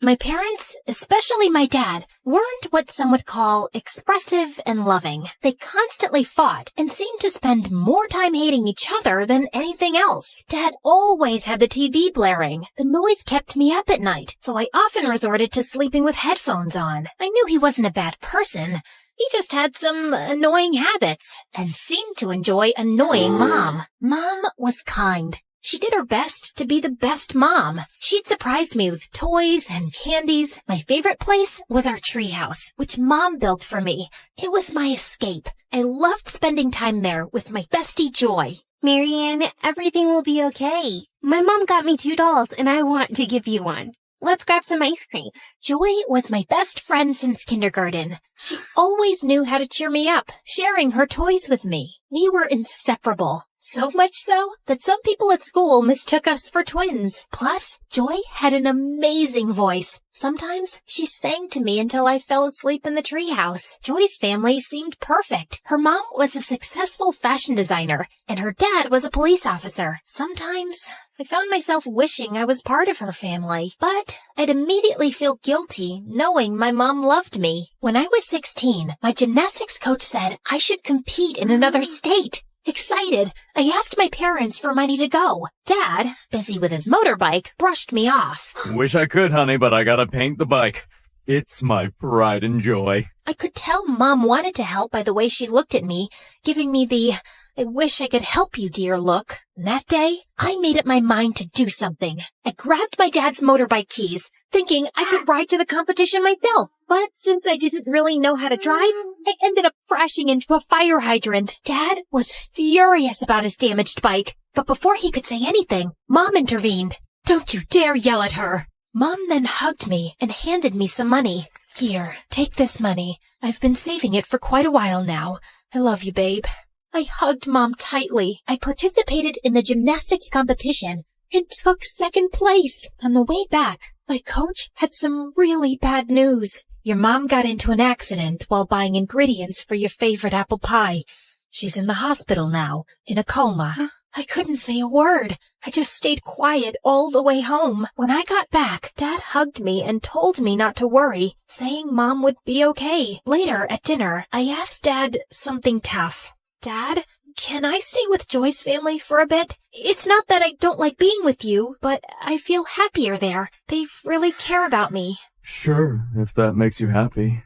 My parents, especially my dad, weren't what some would call expressive and loving. They constantly fought and seemed to spend more time hating each other than anything else. Dad always had the TV blaring. The noise kept me up at night, so I often resorted to sleeping with headphones on. I knew he wasn't a bad person. He just had some annoying habits and seemed to enjoy annoying Mom. Mom was kind. She did her best to be the best mom. She'd surprise me with toys and candies. My favorite place was our treehouse, which Mom built for me. It was my escape. I loved spending time there with my bestie Joy. Marianne, everything will be okay. My mom got me 2 dolls, and I want to give you one. Let's grab some ice cream. Joy was my best friend since kindergarten. She always knew how to cheer me up, sharing her toys with me. We were inseparable. So much so that some people at school mistook us for twins. Plus, Joy had an amazing voice. Sometimes she sang to me until I fell asleep in the treehouse. Joy's family seemed perfect. Her mom was a successful fashion designer, and her dad was a police officer. Sometimes I found myself wishing I was part of her family, but I'd immediately feel guilty knowing my mom loved me. When I was 16, my gymnastics coach said I should compete in another state. Excited, I asked my parents for money to go. Dad, busy with his motorbike, brushed me off. Wish I could, honey, but I gotta paint the bike. It's my pride and joy. I could tell Mom wanted to help by the way she looked at me, giving me the "I wish I could help you, dear" look. That day, I made up my mind to do something. I grabbed my dad's motorbike keys, thinking I could ride to the competition myself. But since I didn't really know how to drive, I ended up crashing into a fire hydrant. Dad was furious about his damaged bike, but before he could say anything, Mom intervened. "Don't you dare yell at her." Mom then hugged me and handed me some money. "Here, take this money. I've been saving it for quite a while now. I love you, babe." I hugged Mom tightly. I participated in the gymnastics competition and took second place. On the way back, my coach had some really bad news. "Your mom got into an accident while buying ingredients for your favorite apple pie. She's in the hospital now, in a coma." I couldn't say a word. I just stayed quiet all the way home. When I got back, Dad hugged me and told me not to worry, saying Mom would be okay. Later at dinner, I asked Dad something tough. "Dad, can I stay with Joy's family for a bit? It's not that I don't like being with you, but I feel happier there. They really care about me." Sure, if that makes you happy.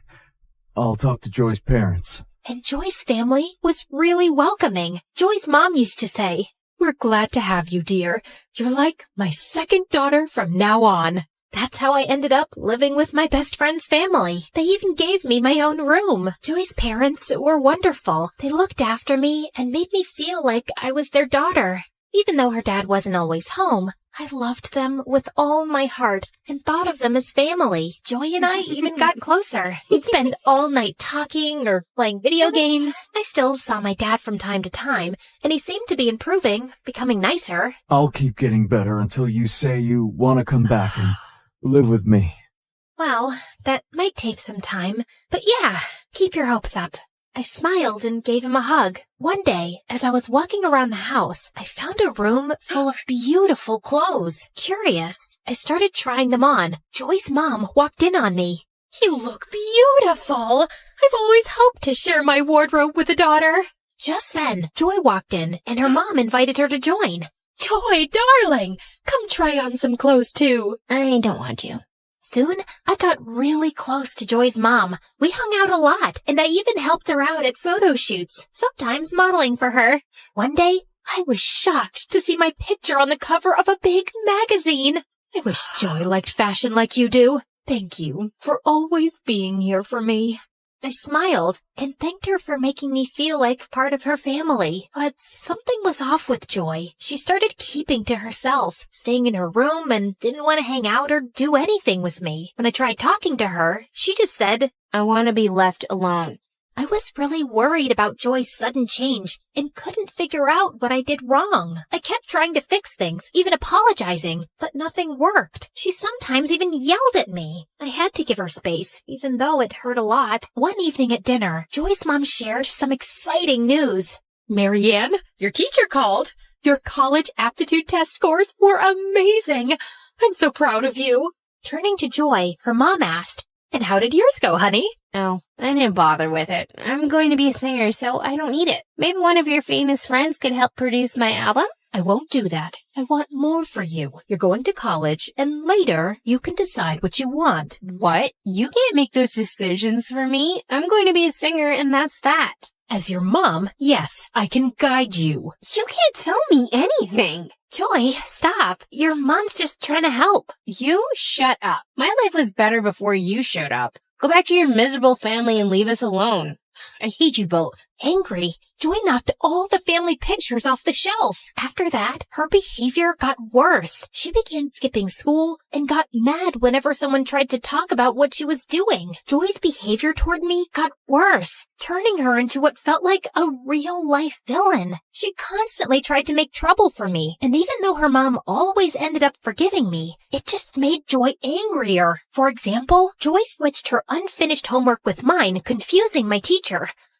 I'll talk to Joy's parents. And Joy's family was really welcoming. Joy's mom used to say, "We're glad to have you, dear. You're like my second daughter from now on." That's how I ended up living with my best friend's family. They even gave me my own room. Joy's parents were wonderful. They looked after me and made me feel like I was their daughter. Even though her dad wasn't always home, I loved them with all my heart and thought of them as family. Joy and I even got closer. We'd spend all night talking or playing video games. I still saw my dad from time to time, and he seemed to be improving, becoming nicer. I'll keep getting better until you say you want to come back and live with me. Well, that might take some time, but yeah, keep your hopes up. I smiled and gave him a hug. One day, as I was walking around the house, I found a room full of beautiful clothes. Curious, I started trying them on. Joy's mom walked in on me. "You look beautiful. I've always hoped to share my wardrobe with a daughter." Just then, Joy walked in, and her mom invited her to join. "Joy, darling, come try on some clothes too." I don't want to. Soon, I got really close to Joy's mom. We hung out a lot, and I even helped her out at photo shoots, sometimes modeling for her. One day, I was shocked to see my picture on the cover of a big magazine. I wish Joy liked fashion like you do. Thank you for always being here for me. I smiled and thanked her for making me feel like part of her family. But something was off with Joy. She started keeping to herself, staying in her room, and didn't want to hang out or do anything with me. When I tried talking to her, she just said, "I want to be left alone." I was really worried about Joy's sudden change and couldn't figure out what I did wrong. I kept trying to fix things, even apologizing, but nothing worked. She sometimes even yelled at me. I had to give her space, even though it hurt a lot. One evening at dinner, Joy's mom shared some exciting news. "Marianne, your teacher called. Your college aptitude test scores were amazing. I'm so proud of you." Turning to Joy, her mom asked, "And how did yours go, honey?" Oh, I didn't bother with it. I'm going to be a singer, so I don't need it. Maybe one of your famous friends could help produce my album? I won't do that. I want more for you. You're going to college, and later you can decide what you want. What? You can't make those decisions for me. I'm going to be a singer, and that's that. As your mom, yes, I can guide you. You can't tell me anything. Joy, stop. Your mom's just trying to help. You shut up. My life was better before you showed up. Go back to your miserable family and leave us alone. I hate you both. Angry, Joy knocked all the family pictures off the shelf. After that, her behavior got worse. She began skipping school and got mad whenever someone tried to talk about what she was doing. Joy's behavior toward me got worse, turning her into what felt like a real-life villain. She constantly tried to make trouble for me, and even though her mom always ended up forgiving me, it just made Joy angrier. For example, Joy switched her unfinished homework with mine, confusing my teacher.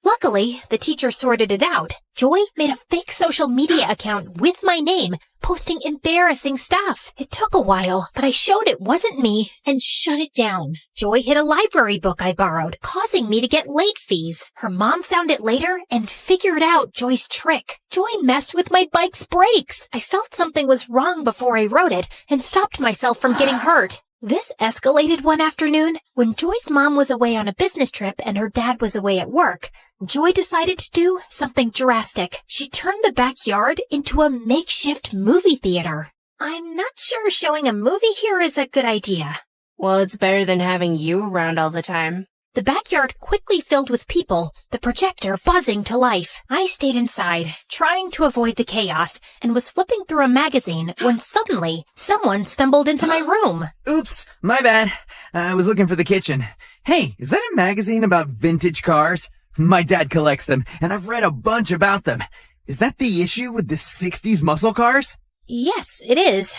Luckily, the teacher sorted it out. Joy made a fake social media account with my name, posting embarrassing stuff. It took a while, but I showed it wasn't me and shut it down. Joy hid a library book I borrowed, causing me to get late fees. Her mom found it later and figured out Joy's trick. Joy messed with my bike's brakes. I felt something was wrong before I rode it and stopped myself from getting hurt. This escalated one afternoon when Joy's mom was away on a business trip and her dad was away at work. Joy decided to do something drastic. She turned the backyard into a makeshift movie theater. I'm not sure showing a movie here is a good idea. Well, it's better than having you around all the time. The backyard quickly filled with people, the projector buzzing to life. I stayed inside, trying to avoid the chaos, and was flipping through a magazine when suddenly someone stumbled into my room. Oops, my bad. I was looking for the kitchen. Hey, is that a magazine about vintage cars? My dad collects them, and I've read a bunch about them. Is that the issue with the 60s muscle cars? Yes, it is.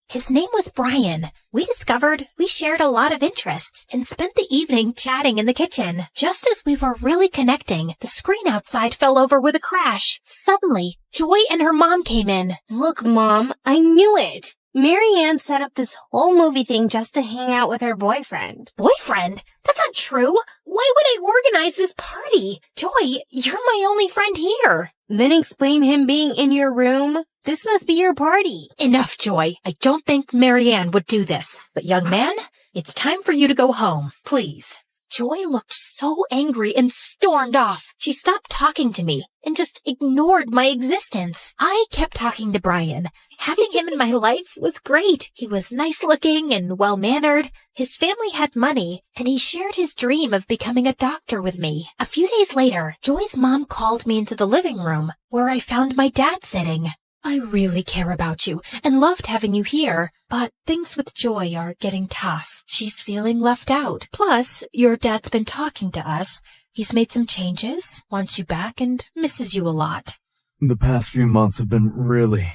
His name was Brian. We discovered we shared a lot of interests and spent the evening chatting in the kitchen. Just as we were really connecting, the screen outside fell over with a crash. Suddenly, Joy and her mom came in. Look, Mom, I knew it. Marianne set up this whole movie thing just to hang out with her boyfriend. Boyfriend? That's not true. Why would I organize this party? Joy, you're my only friend here. Then explain him being in your room. This must be your party. Enough, Joy. I don't think Marianne would do this. But young man, it's time for you to go home, please. Joy looked so angry and stormed off. She stopped talking to me and just ignored my existence. I kept talking to Brian. Having him in my life was great. He was nice-looking and well-mannered. His family had money, and he shared his dream of becoming a doctor with me. A few days later, Joy's mom called me into the living room, where I found my dad sitting. I really care about you and loved having you here, but things with Joy are getting tough. She's feeling left out. Plus, your dad's been talking to us. He's made some changes, wants you back, and misses you a lot. The past few months have been really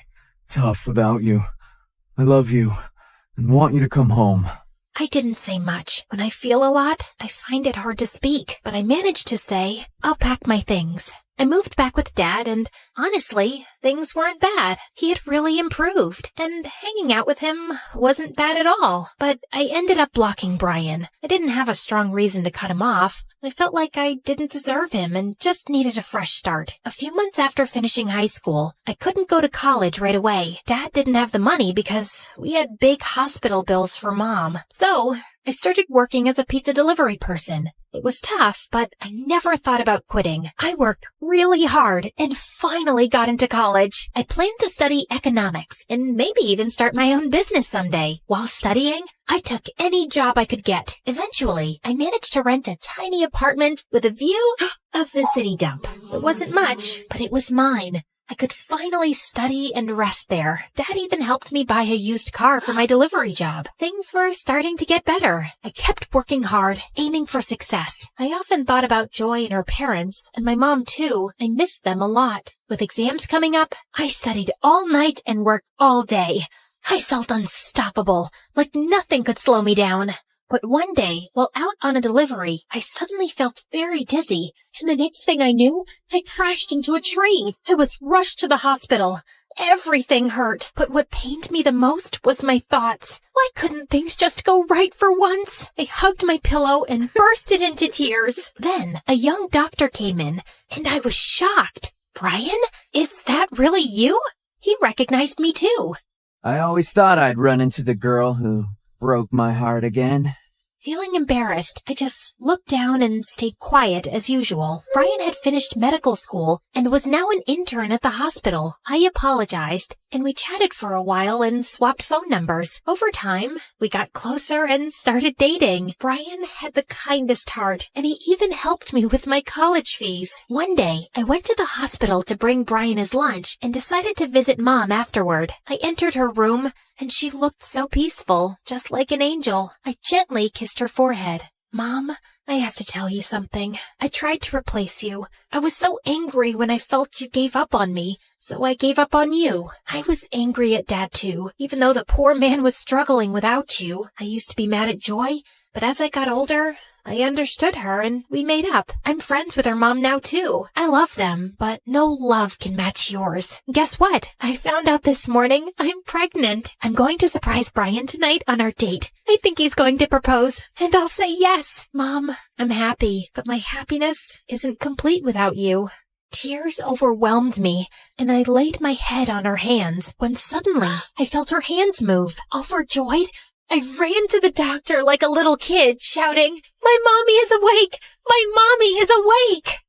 tough without you. I love you and want you to come home. I didn't say much. When I feel a lot, I find it hard to speak, but I managed to say, I'll pack my things. I moved back with Dad, and honestly, things weren't bad. He had really improved, and hanging out with him wasn't bad at all. But I ended up blocking Brian. I didn't have a strong reason to cut him off. I felt like I didn't deserve him and just needed a fresh start. A few months after finishing high school, I couldn't go to college right away. Dad didn't have the money because we had big hospital bills for Mom. So I started working as a pizza delivery person. It was tough, but I never thought about quitting. I worked really hard and finally got into college. I planned to study economics and maybe even start my own business someday. While studying, I took any job I could get. Eventually, I managed to rent a tiny apartment with a view of the city dump. It wasn't much, but it was mine. I could finally study and rest there. Dad even helped me buy a used car for my delivery job. Things were starting to get better. I kept working hard, aiming for success. I often thought about Joy and her parents, and my mom too. I missed them a lot. With exams coming up, I studied all night and worked all day. I felt unstoppable, like nothing could slow me down. But one day, while out on a delivery, I suddenly felt very dizzy, and the next thing I knew, I crashed into a tree. I was rushed to the hospital. Everything hurt, but what pained me the most was my thoughts. Why couldn't things just go right for once? I hugged my pillow and bursted into tears. Then a young doctor came in, and I was shocked. Brian, is that really you? He recognized me too. I always thought I'd run into the girl who broke my heart again. Feeling embarrassed, I just looked down and stayed quiet as usual. Brian had finished medical school and was now an intern at the hospital. I apologized, and we chatted for a while and swapped phone numbers. Over time, we got closer and started dating. Brian had the kindest heart, and he even helped me with my college fees. One day, I went to the hospital to bring Brian his lunch and decided to visit Mom afterward. I entered her room, and she looked so peaceful, just like an angel. I gently kissed her forehead. Mom, I have to tell you something. I tried to replace you. I was so angry when I felt you gave up on me, so I gave up on you. I was angry at Dad too, even though the poor man was struggling without you. I used to be mad at Joy, but as I got older, I understood her and we made up. I'm friends with her mom now too. I love them, but no love can match yours. Guess what? I found out this morning I'm pregnant. I'm going to surprise Brian tonight on our date. I think he's going to propose, and I'll say yes. Mom, I'm happy, but my happiness isn't complete without you. Tears overwhelmed me, and I laid my head on her hands when suddenly I felt her hands move. Overjoyed, I ran to the doctor like a little kid, shouting, "My mommy is awake! My mommy is awake!"